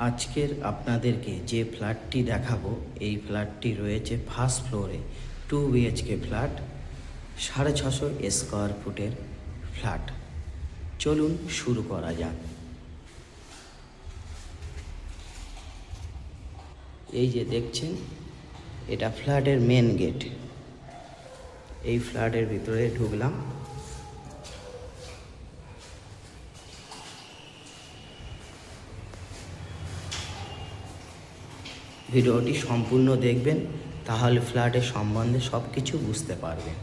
আজকের আপনাদেরকে যে ফ্ল্যাটটি দেখাবো এই ফ্ল্যাটটি রয়েছে ফার্স্ট ফ্লোরে 2 বিএইচকে ফ্ল্যাট 650 স্কোয়ার ফুটের ফ্ল্যাট। চলুন শুরু করা যাক। এই যে দেখছেন এটা ফ্ল্যাটের মেন গেট। এই ফ্ল্যাটের ভিতরে ঢুকলাম। ভিডিওটি সম্পূর্ণ দেখবেন, তাহলে ফ্ল্যাটের সম্বন্ধে সব কিছু বুঝতে পারবেন।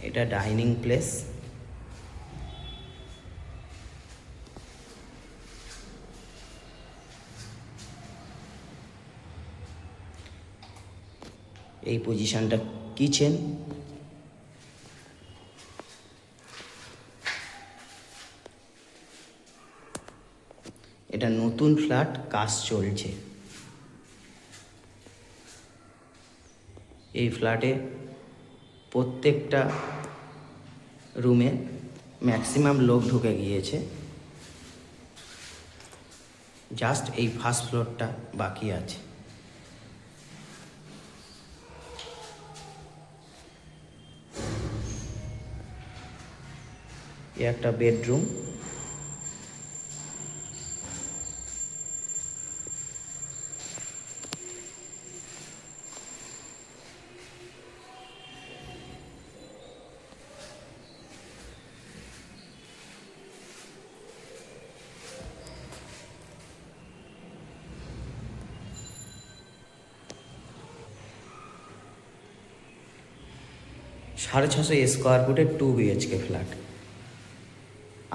এটা ডাইনিং প্লেস। এই পজিশনটা কিচেন। এটা নতুন ফ্ল্যাট, কাজ চলছে। এই ফ্ল্যাটে প্রত্যেকটা রুমে ম্যাক্সিমাম লোক ঢুকে গিয়েছে, জাস্ট এই ফার্স্ট ফ্লোরটা বাকি আছে। এ একটা বেডরুম। সাড়ে 600 স্কোয়ার ফুটের 2 বিএইচকে ফ্ল্যাট।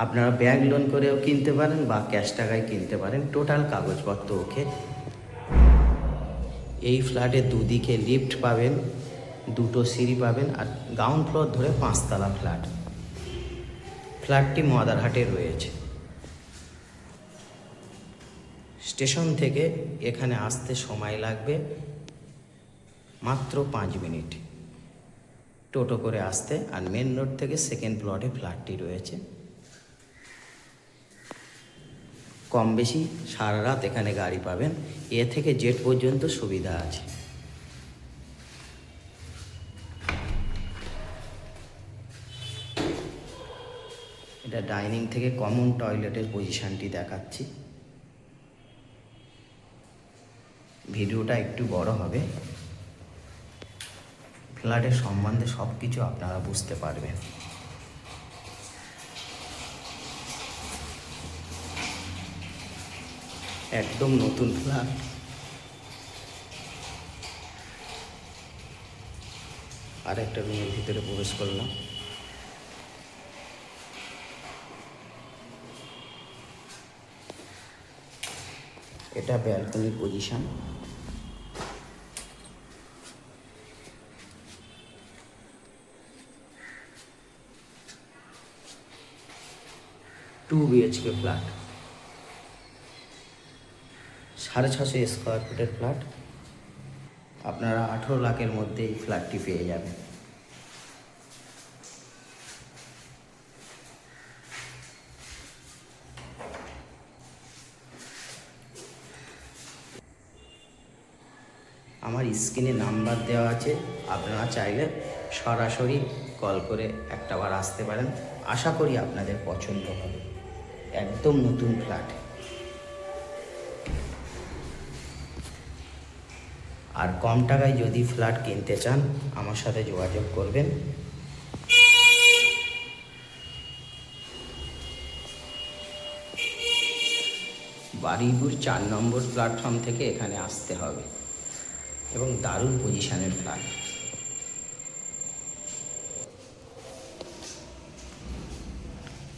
আপনারা ব্যাংক লোন করেও কিনতে পারেন বা ক্যাশ টাকায় কিনতে পারেন, টোটাল কাগজপত্র ওকে। এই ফ্ল্যাটে দুদিকে লিফট পাবেন, দুটো সিঁড়ি পাবেন, আর গ্রাউন্ড ফ্লোর ধরে 5তলা ফ্ল্যাট। ফ্ল্যাটটি মদারহাটে রয়েছে। স্টেশন থেকে এখানে আসতে সময় লাগবে মাত্র 5 মিনিট টোটো করে আসতে। আর মেন রোড থেকে সেকেন্ড প্লটে ফ্ল্যাটটি রয়েছে। কম বেশি সারা রাত এখানে গাড়ি পাবেন। এ থেকে জেড পর্যন্ত সুবিধা আছে। এটা ডাইনিং থেকে কমন টয়লেটের পজিশনটি দেখাচ্ছি। ভিডিওটা একটু বড় হবে, ফ্ল্যাটের সম্বন্ধে সব কিছু আপনারা বুঝতে পারবেন। একদম নতুন ফ্ল্যাট। আর একটা রুমের ভিতরে প্রবেশ করলাম। এটা ব্যালকনির position. Two BHK flat, 650 square ফুটের ফ্ল্যাট। আপনারা 18 লাখের মধ্যে এই ফ্ল্যাটটি পেয়ে যাবেন। আমার স্ক্রিনে নাম্বার দেওয়া আছে, আপনারা চাইলে সরাসরি কল করে একটাবার আসতে পারেন। আশা করি আপনাদের পছন্দ হবে। একদম নতুন ফ্ল্যাট। আর কম টাকায় যদি ফ্ল্যাট কিনতে চান আমার সাথে যোগাযোগ করবেন। বারুইপুর 4 নম্বর প্ল্যাটফর্ম থেকে এখানে আসতে হবে এবং দারুণ পজিশনের ফ্ল্যাট।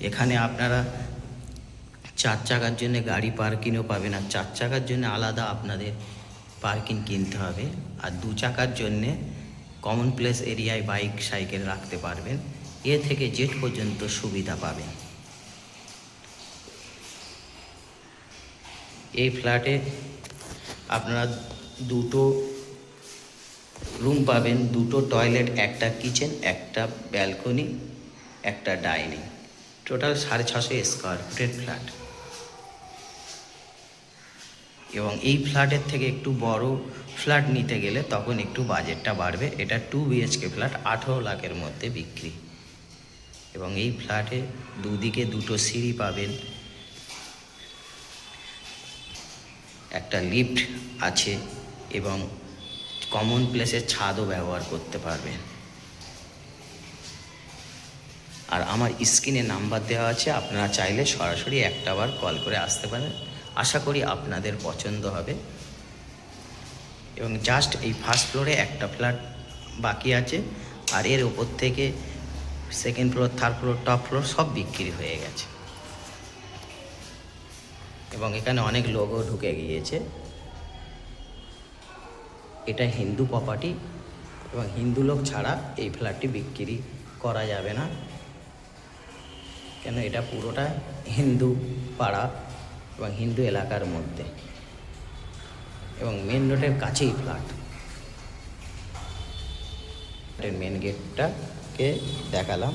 এখানে আপনারা 4 চাকার জন্য গাড়ি পার্কিংও পাবেন, আর 4 চাকার জন্য আলাদা আপনাদের পার্কিং কিনতে হবে। আর 2 চাকার জন্যে কমন প্লেস এরিয়ায় বাইক সাইকেল রাখতে পারবেন। এ থেকে জেড পর্যন্ত সুবিধা পাবেন। এই ফ্ল্যাটে আপনারা দুটো রুম পাবেন, দুটো টয়লেট, একটা কিচেন, একটা ব্যালকনি, একটা ডাইনিং। টোটাল 650 স্কোয়ার ফুটের ফ্ল্যাট। এবং এই ফ্ল্যাটের থেকে একটু বড় ফ্ল্যাট নিতে গেলে তখন একটু বাজেটটা বাড়বে। এটা 2 বিএইচকে ফ্ল্যাট, 18 লাখের মধ্যে বিক্রি। এবং এই ফ্ল্যাটে দুদিকে দুটো সিঁড়ি পাবেন, একটা লিফট আছে এবং কমন প্লেসের ছাদও ব্যবহার করতে পারবেন। আর আমার স্ক্রিনে নাম্বার দেওয়া আছে, আপনারা চাইলে সরাসরি একটাবার কল করে আসতে পারেন। আশা করি আপনাদের পছন্দ হবে। এবং জাস্ট এই ফার্স্ট ফ্লোরে একটা ফ্ল্যাট বাকি আছে, আর এর ওপর থেকে second floor, third floor, top floor সব বিক্রি হয়ে গেছে। এবং এখানে অনেক লোকও ঢুকে গিয়েছে। এটা হিন্দু প্রপার্টি এবং হিন্দু লোক ছাড়া এই ফ্ল্যাটটি বিক্রি করা যাবে না, কেন এটা পুরোটা হিন্দু পাড়া এবং হিন্দু এলাকার মধ্যে এবং মেন রোডের কাছেই ফ্ল্যাট। ফ্ল্যাটের মেন গেটটাকে দেখালাম,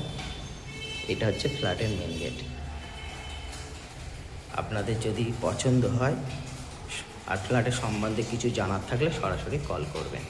এটা হচ্ছে ফ্ল্যাটের মেন গেট। আপনাদের যদি পছন্দ হয় আর ফ্ল্যাটের সম্বন্ধে কিছু জানার থাকলে সরাসরি কল করবেন।